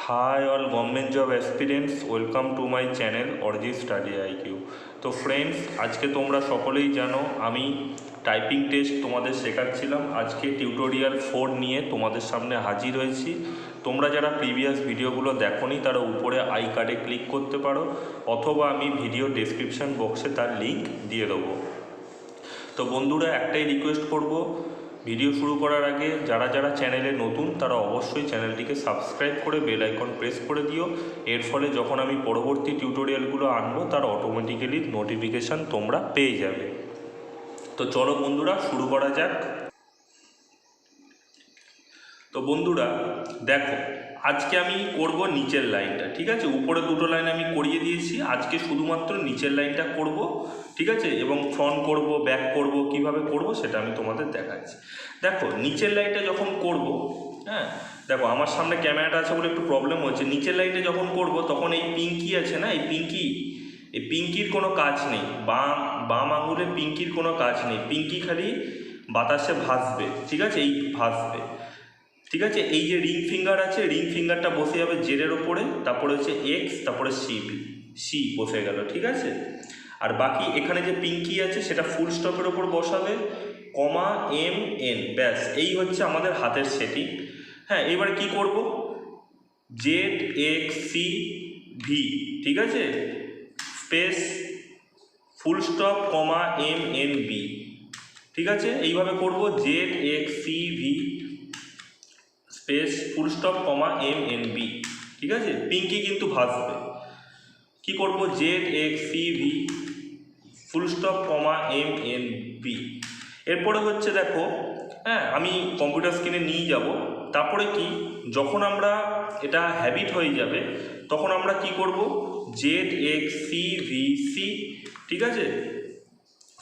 Hi all government job aspirants, welcome to my channel ARIJIT Study IQ। তো friends, আজকে তোমরা সকলেই জানো আমি টাইপিং টেস্ট তোমাদের শেখাচ্ছিলাম। আজকে টিউটোরিয়াল 4 নিয়ে তোমাদের সামনে হাজির হয়েছি। তোমরা যারা প্রিভিয়াস ভিডিওগুলো দেখোনি তারা উপরে আই কার্ডে ক্লিক করতে পারো, অথবা আমি ভিডিও ডেসক্রিপশন বক্সে তার লিঙ্ক দিয়ে দেবো। তো বন্ধুরা, একটাই রিকোয়েস্ট করব, ভিডিও শুরু করার আগে যারা যারা চ্যানেলে নতুন তারা অবশ্যই চ্যানেলটিকে সাবস্ক্রাইব করে বেল আইকন প্রেস করে দিও। এর ফলে যখন আমি পরবর্তী টিউটোরিয়ালগুলো আনবো তার অটোমেটিক্যালি নোটিফিকেশান তোমরা পেয়ে যাবে। তো চলো বন্ধুরা, শুরু করা যাক। তো বন্ধুরা দেখো, আজকে আমি করব নিচের লাইনটা, ঠিক আছে? উপরে দুটো লাইন আমি করিয়ে দিয়েছি, আজকে শুধুমাত্র নিচের লাইনটা করব, ঠিক আছে? এবং ফ্রন্ট করব, ব্যাক করব, কিভাবে করব সেটা আমি তোমাদের দেখাচ্ছি। দেখো, নিচের লাইনটা যখন করব, হ্যাঁ দেখো আমার সামনে ক্যামেরাটা আছে বলে একটু প্রবলেম হচ্ছে। নিচের লাইনটা যখন করব তখন এই পিঙ্কি আছে না, এই পিঙ্কির কোনো কাজ নেই, বাম আঙুলে পিঙ্কির কোনো কাজ নেই। পিঙ্কি খালি বাতাসে ভাসবে, ঠিক আছে? এই ভাসবে, ঠিক আছে? এই যে রিং ফিঙ্গার আছে, রিং ফিঙ্গারটা বসে যাবে জেডের ওপরে, তারপরে হচ্ছে এক্স, তারপরে সি বসে গেল, ঠিক আছে? আর বাকি এখানে যে পিঙ্কি আছে সেটা ফুল স্টপের ওপর বসাবে, কমা এম এন, ব্যাস এই হচ্ছে আমাদের হাতের সেটিং। হ্যাঁ, এবার কি করব, জেড এক্স সি ভি, ঠিক আছে, space full stop comma M N B, ঠিক আছে? এইভাবে করব, Z X C V space full stop comma M N B, ঠিক আছে? পিঙ্কি কিন্তু ভাসবে। কি করব, Z X C V full stop comma M N B. এরপরে হচ্ছে দেখো, হ্যাঁ আমি কম্পিউটার স্ক্রিনে নিয়ে যাব। তারপরে কি, যখন আমরা এটা হ্যাবিট হয়ে যাবে তখন আমরা কি করব, Z X C V C, ঠিক আছে,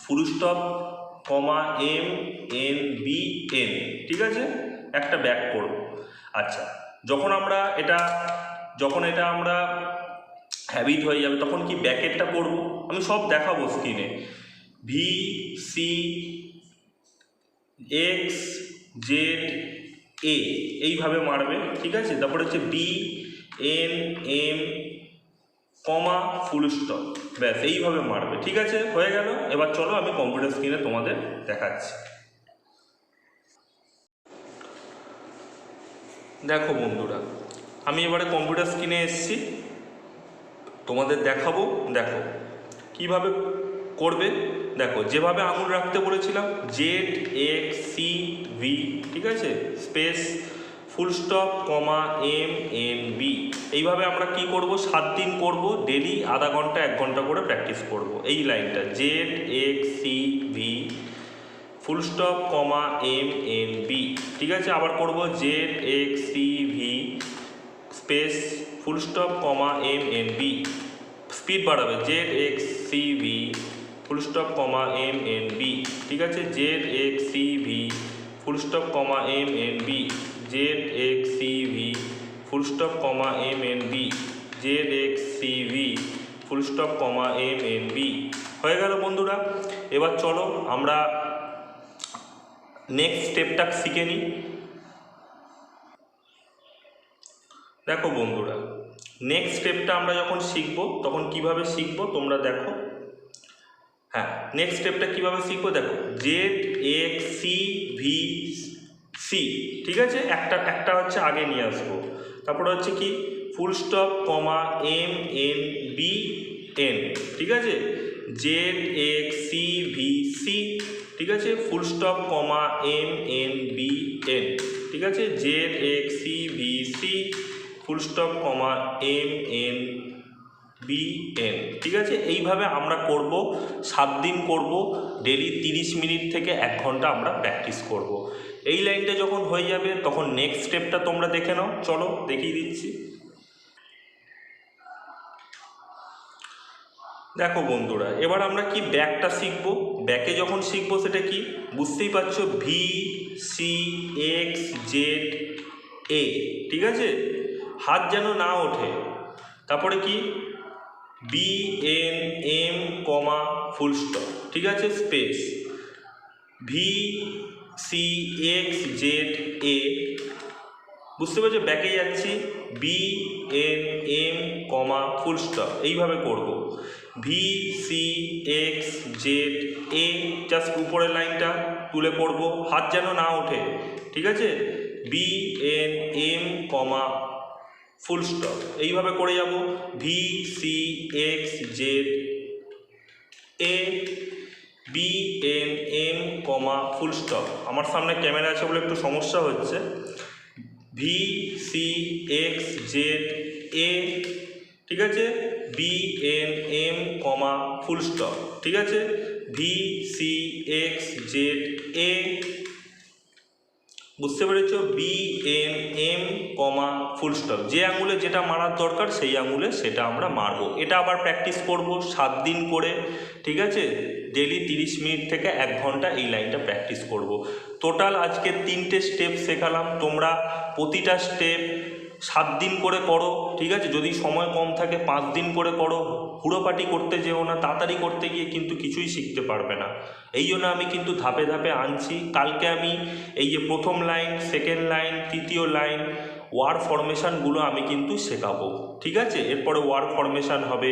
full stop comma M N B N, ঠিক আছে? একটা ব্যাক করব। আচ্ছা, যখন এটা আমরা হ্যাবিট হয়ে যাবে তখন কি ব্যাকেটটা করব, আমি সব দেখাবো স্ক্রিনে। V C X Z A এইভাবে মারবে, ঠিক আছে? তারপরে হচ্ছে B N M comma full stop, ব্যাস এইভাবে মারবে, ঠিক আছে? হয়ে গেল। এবার চলো আমি কম্পিউটার স্ক্রিনে তোমাদের দেখাচ্ছি। দেখো বন্ধুরা, আমি এবারে কম্পিউটার স্ক্রিনে এসেছি, তোমাদের দেখাবো। দেখো কিভাবে করবে। দেখো, যেভাবে আঙুল রাখতে বলেছিলাম, জেড এক্স সি ভি, ঠিক আছে, space full stop comma M N B. এইভাবে আমরা কি করব, 7 দিন করব, ডেলি আধা ঘন্টা 1 ঘন্টা করে প্র্যাকটিস করব এই লাইনটা, Z X C V full stop comma M N B, ঠিক আছে? আবার করব, Z X C V space full stop comma M N B, speed বাড়াবে, Z X C V full stop comma M N B, ঠিক আছে? Z X C V full stop comma M N B, Z X C V full stop comma M N B, Z X C V full stop comma M N B. হয়ে গেল বন্ধুরা। এবার চলো আমরা next স্টেপটা শিখে নিই। দেখো বন্ধুরা, নেক্সট স্টেপটা আমরা যখন শিখব তখন কিভাবে শিখব তোমরা দেখো। হ্যাঁ, নেক্সট স্টেপটা কীভাবে শিখবো দেখো, Z X C V C, ঠিক আছে? একটা হচ্ছে আগে নিয়ে আসবো, তারপরে হচ্ছে কি full stop comma M N B N, ঠিক আছে? Z X C V C, ঠিক আছে, full stop comma M N B N, ঠিক আছে? Z X C V C full stop comma M N B N, ঠিক আছে? এইভাবে আমরা করব, 7 দিন করব, ডেলি 30 মিনিট থেকে 1 ঘন্টা আমরা প্র্যাকটিস করব। এই লাইনটা যখন হয়ে যাবে তখন নেক্সট স্টেপটা তোমরা দেখে নাও, চলো দেখিয়ে দিচ্ছি। দেখো বন্ধুরা, এবার আমরা কি ব্যাকটা শিখবো। ব্যাকে যখন শিখবো সেটা কি বুঝতেই পারছো, V C X Z A, ঠিক আছে? হাত যেন না ওঠে। তারপরে কি B N M comma full stop, ঠিক আছে, space V C X Z A বুঝতে পেরেছো? ব্যাকে যাচ্ছি, B N M comma full stop, এইভাবে করব। V C X Z A, just উপরের লাইনটা তুলে করব, হাত যেন না ওঠে, ঠিক আছে? B N M comma full stop, এইভাবে করে যাব। V C X Z A B N M comma full stop. আমার সামনে ক্যামেরা আছে বলে একটু সমস্যা হচ্ছে। V C X Z A, ঠিক আছে? B N M comma full stop, ঠিক আছে? V C X Z A, বুঝতে পেরেছো? B N M comma full stop. যে আঙুলে যেটা মারার দরকার সেই আঙুলে সেটা আমরা মারবো। এটা আবার প্র্যাকটিস করব 7 দিন করে, ঠিক আছে? ডেলি 30 মিনিট থেকে 1 ঘন্টা এই লাইনটা প্র্যাকটিস করব। টোটাল আজকে 3টে স্টেপ শেখালাম, তোমরা প্রতিটা স্টেপ 7 দিন করে করো, ঠিক আছে? যদি সময় কম থাকে 5 দিন করে করো। হুড়োপাটি করতে যেও না, তাড়াতাড়ি করতে গিয়ে কিন্তু কিছুই শিখতে পারবে না। এই জন্য আমি কিন্তু ধাপে ধাপে আনছি। কালকে আমি এই যে প্রথম লাইন, সেকেন্ড লাইন, তৃতীয় লাইন, ওয়ার্ড ফরমেশানগুলো আমি কিন্তু শেখাবো, ঠিক আছে? এরপরে ওয়ার্ড ফরমেশান হবে,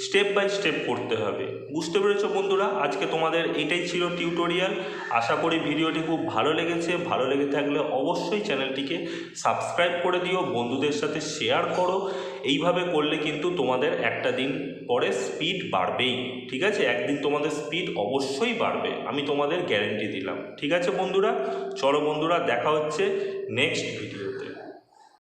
স্টেপ বাই স্টেপ করতে হবে। বুঝতে পেরেছো বন্ধুরা? আজকে তোমাদের এটাই ছিল টিউটোরিয়াল। আশা করি ভিডিওটি খুব ভালো লেগেছে। ভালো লেগে থাকলে অবশ্যই চ্যানেলটিকে সাবস্ক্রাইব করে দিও, বন্ধুদের সাথে শেয়ার করো। এইভাবে করলে কিন্তু তোমাদের একটা দিন পরে স্পিড বাড়বেই, ঠিক আছে? একদিন তোমাদের স্পিড অবশ্যই বাড়বে, আমি তোমাদের গ্যারেন্টি দিলাম, ঠিক আছে বন্ধুরা? চলো বন্ধুরা, দেখা হচ্ছে নেক্সট ভিডিওতে।